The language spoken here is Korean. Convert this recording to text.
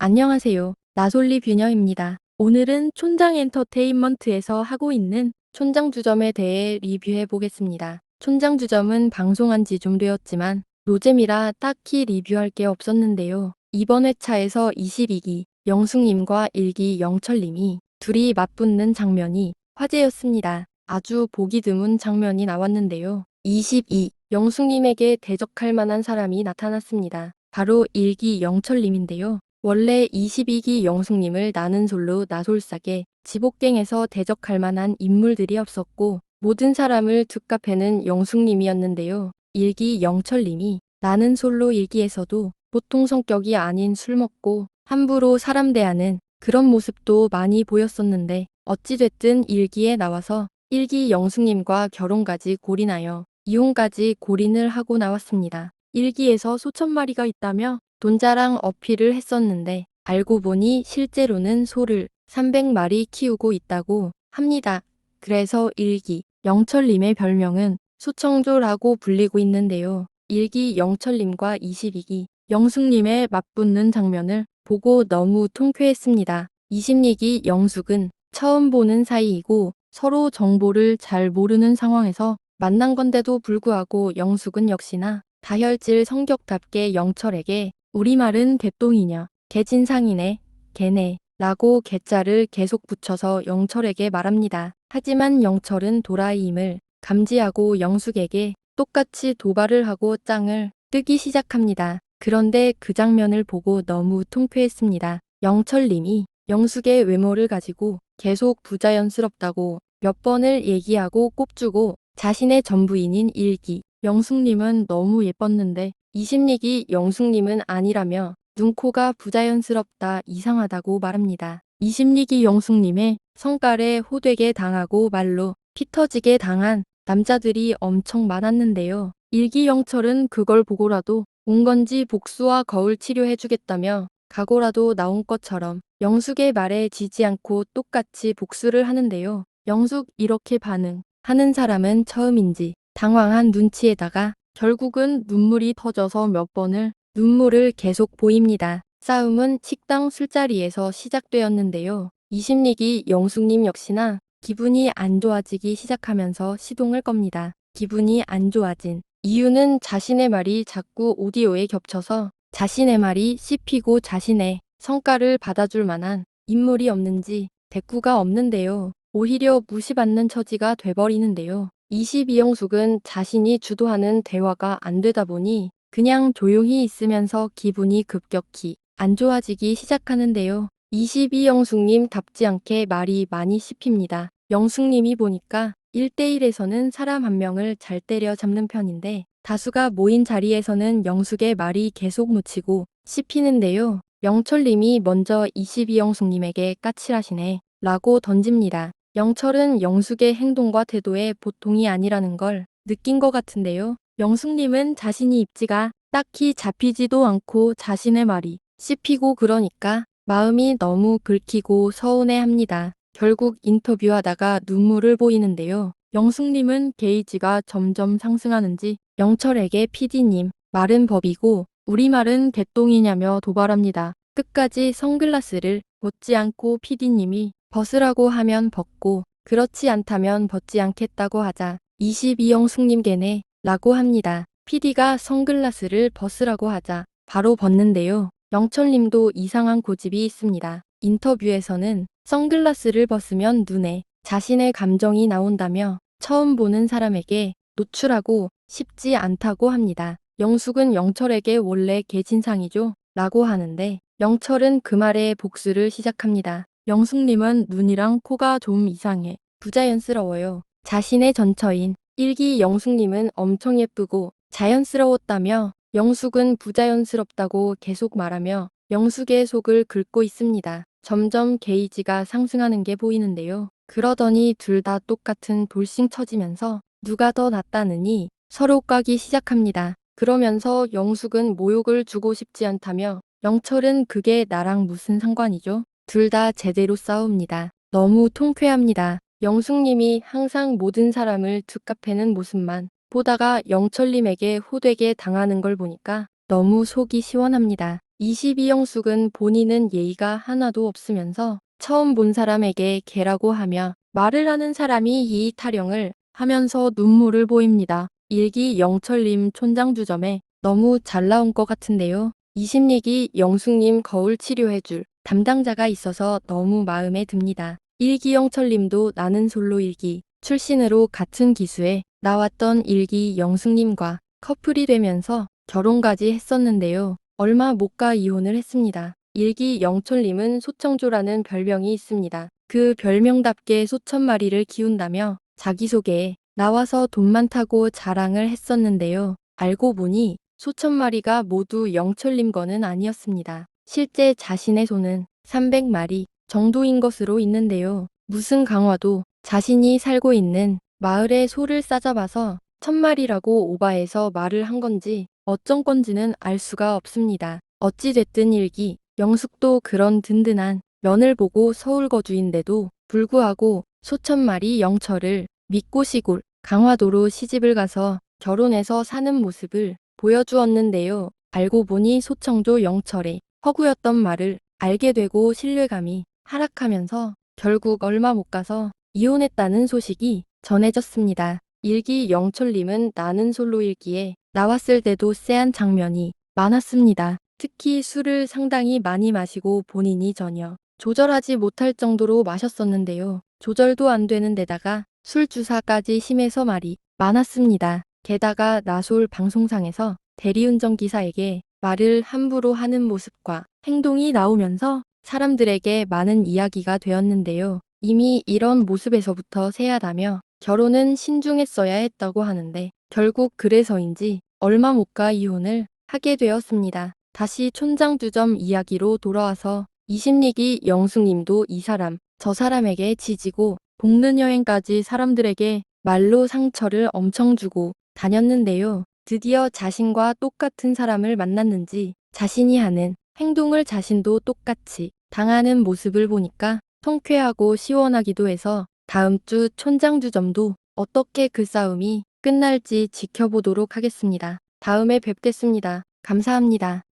안녕하세요. 나솔리 뷰녀입니다. 오늘은 촌장 엔터테인먼트에서 하고 있는 촌장 주점에 대해 리뷰해 보겠습니다. 촌장 주점은 방송한 지 좀 되었지만 노잼이라 딱히 리뷰할 게 없었는데요. 이번 회차에서 22기 영숙님과 1기 영철님이 둘이 맞붙는 장면이 화제였습니다. 아주 보기 드문 장면이 나왔는데요. 22. 영숙님에게 대적할 만한 사람이 나타났습니다. 바로 1기 영철님인데요. 원래 22기 영숙님을 나는 솔로 나솔싸게 지복갱에서 대적할 만한 인물들이 없었고 모든 사람을 툭갑해는 영숙님이었는데요. 1기 영철님이 나는 솔로 1기에서도 보통 성격이 아닌 술 먹고 함부로 사람 대하는 그런 모습도 많이 보였었는데 어찌됐든 1기에 나와서 1기 영숙님과 결혼까지 골인하여 이혼까지 골인을 하고 나왔습니다. 1기에서 수천 마리가 있다며 돈자랑 어필을 했었는데 알고 보니 실제로는 소를 300마리 키우고 있다고 합니다. 그래서 1기 영철님의 별명은 수청조라고 불리고 있는데요. 1기 영철님과 22기 영숙님의 맞붙는 장면을 보고 너무 통쾌했습니다. 22기 영숙은 처음 보는 사이이고 서로 정보를 잘 모르는 상황에서 만난 건데도 불구하고 영숙은 역시나 다혈질 성격답게 영철에게 우리말은 개똥이냐, 개진상이네, 개네 라고 개자를 계속 붙여서 영철에게 말합니다. 하지만 영철은 도라이임을 감지하고 영숙에게 똑같이 도발을 하고 짱을 뜨기 시작합니다. 그런데 그 장면을 보고 너무 통쾌했습니다. 영철님이 영숙의 외모를 가지고 계속 부자연스럽다고 몇 번을 얘기하고 꼽주고 자신의 전부인인 1기 영숙님은 너무 예뻤는데 22기 영숙님은 아니라며 눈코가 부자연스럽다 이상하다고 말합니다. 22기 영숙님의 성깔에 호되게 당하고 말로 피 터지게 당한 남자들이 엄청 많았는데요. 1기 영철은 그걸 보고라도 온 건지 복수와 거울 치료해주겠다며 각오라도 나온 것처럼 영숙의 말에 지지 않고 똑같이 복수를 하는데요. 영숙 이렇게 반응하는 사람은 처음인지 당황한 눈치에다가 결국은 눈물이 터져서 몇 번을 눈물을 계속 보입니다. 싸움은 식당 술자리에서 시작되었는데요. 22기 영숙님 역시나 기분이 안 좋아지기 시작하면서 시동을 겁니다. 기분이 안 좋아진 이유는 자신의 말이 자꾸 오디오에 겹쳐서 자신의 말이 씹히고 자신의 성과를 받아줄 만한 인물이 없는지 대꾸가 없는데요. 오히려 무시받는 처지가 돼버리는데요. 22영숙은 자신이 주도하는 대화가 안 되다 보니 그냥 조용히 있으면서 기분이 급격히 안 좋아지기 시작하는데요. 22영숙님답지 않게 말이 많이 씹힙니다. 영숙님이 보니까 1대1에서는 사람 한 명을 잘 때려잡는 편인데 다수가 모인 자리에서는 영숙의 말이 계속 묻히고 씹히는데요. 영철님이 먼저 22영숙님에게 까칠하시네 라고 던집니다. 영철은 영숙의 행동과 태도에 보통이 아니라는 걸 느낀 것 같은데요. 영숙님은 자신이 입지가 딱히 잡히지도 않고 자신의 말이 씹히고 그러니까 마음이 너무 긁히고 서운해합니다. 결국 인터뷰하다가 눈물을 보이는데요. 영숙님은 게이지가 점점 상승하는지 영철에게 PD님 말은 법이고 우리말은 개똥이냐며 도발합니다. 끝까지 선글라스를 벗지 않고 PD님이 벗으라고 하면 벗고 그렇지 않다면 벗지 않겠다고 하자 22영숙님께네 라고 합니다. PD가 선글라스를 벗으라고 하자 바로 벗는데요. 영철님도 이상한 고집이 있습니다. 인터뷰에서는 선글라스를 벗으면 눈에 자신의 감정이 나온다며 처음 보는 사람에게 노출하고 싶지 않다고 합니다. 영숙은 영철에게 원래 개진상이죠? 라고 하는데 영철은 그 말에 복수를 시작합니다. 영숙님은 눈이랑 코가 좀 이상해. 부자연스러워요. 자신의 전처인 1기 영숙님은 엄청 예쁘고 자연스러웠다며 영숙은 부자연스럽다고 계속 말하며 영숙의 속을 긁고 있습니다. 점점 게이지가 상승하는 게 보이는데요. 그러더니 둘 다 똑같은 돌싱 쳐지면서 누가 더 낫다느니 서로 까기 시작합니다. 그러면서 영숙은 모욕을 주고 싶지 않다며 영철은 그게 나랑 무슨 상관이죠? 둘 다 제대로 싸웁니다. 너무 통쾌합니다. 영숙님이 항상 모든 사람을 툭갑해는 모습만 보다가 영철님에게 호되게 당하는 걸 보니까 너무 속이 시원합니다. 22영숙은 본인은 예의가 하나도 없으면서 처음 본 사람에게 개라고 하며 말을 하는 사람이 이 타령을 하면서 눈물을 보입니다. 일기 영철님 촌장주점에 너무 잘 나온 것 같은데요. 20얘기 영숙님 거울 치료해줄 담당자가 있어서 너무 마음에 듭니다. 일기 영철님도 나는 솔로 일기 출신으로 같은 기수에 나왔던 일기 영숙님과 커플이 되면서 결혼까지 했었는데요. 얼마 못 가 이혼을 했습니다. 일기 영철님은 소청조라는 별명이 있습니다. 그 별명답게 소천 마리를 키운다며 자기소개에 나와서 돈 많다고 자랑을 했었는데요. 알고 보니 소천 마리가 모두 영철님 거는 아니었습니다. 실제 자신의 소는 300마리 정도인 것으로 있는데요. 무슨 강화도 자신이 살고 있는 마을에 소를 싸잡아서 1000마리라고 오바해서 말을 한 건지 어쩐 건지는 알 수가 없습니다. 어찌됐든 일기 영숙도 그런 든든한 면을 보고 서울 거주인데도 불구하고 소천 마리 영철을 믿고 시골 강화도로 시집을 가서 결혼해서 사는 모습을 보여주었는데요. 알고 보니 소청조 영철의 허구였던 말을 알게 되고 신뢰감이 하락하면서 결국 얼마 못 가서 이혼했다는 소식이 전해졌습니다. 일기 영철님은 나는 솔로 일기에 나왔을 때도 쎄한 장면이 많았습니다. 특히 술을 상당히 많이 마시고 본인이 전혀 조절하지 못할 정도로 마셨었는데요. 조절도 안 되는 데다가 술 주사까지 심해서 말이 많았습니다. 게다가 나솔 방송상에서 대리운전 기사에게 말을 함부로 하는 모습과 행동이 나오면서 사람들에게 많은 이야기가 되었는데요. 이미 이런 모습에서부터 세하다며 결혼은 신중했어야 했다고 하는데 결국 그래서인지 얼마 못 가 이혼을 하게 되었습니다. 다시 촌장주점 이야기로 돌아와서 20얘기 영숙님도 이 사람 저 사람에게 지지고 볶는 여행까지 사람들에게 말로 상처를 엄청 주고 다녔는데요. 드디어 자신과 똑같은 사람을 만났는지 자신이 하는 행동을 자신도 똑같이 당하는 모습을 보니까 통쾌하고 시원하기도 해서 다음 주 촌장주점도 어떻게 그 싸움이 끝날지 지켜보도록 하겠습니다. 다음에 뵙겠습니다. 감사합니다.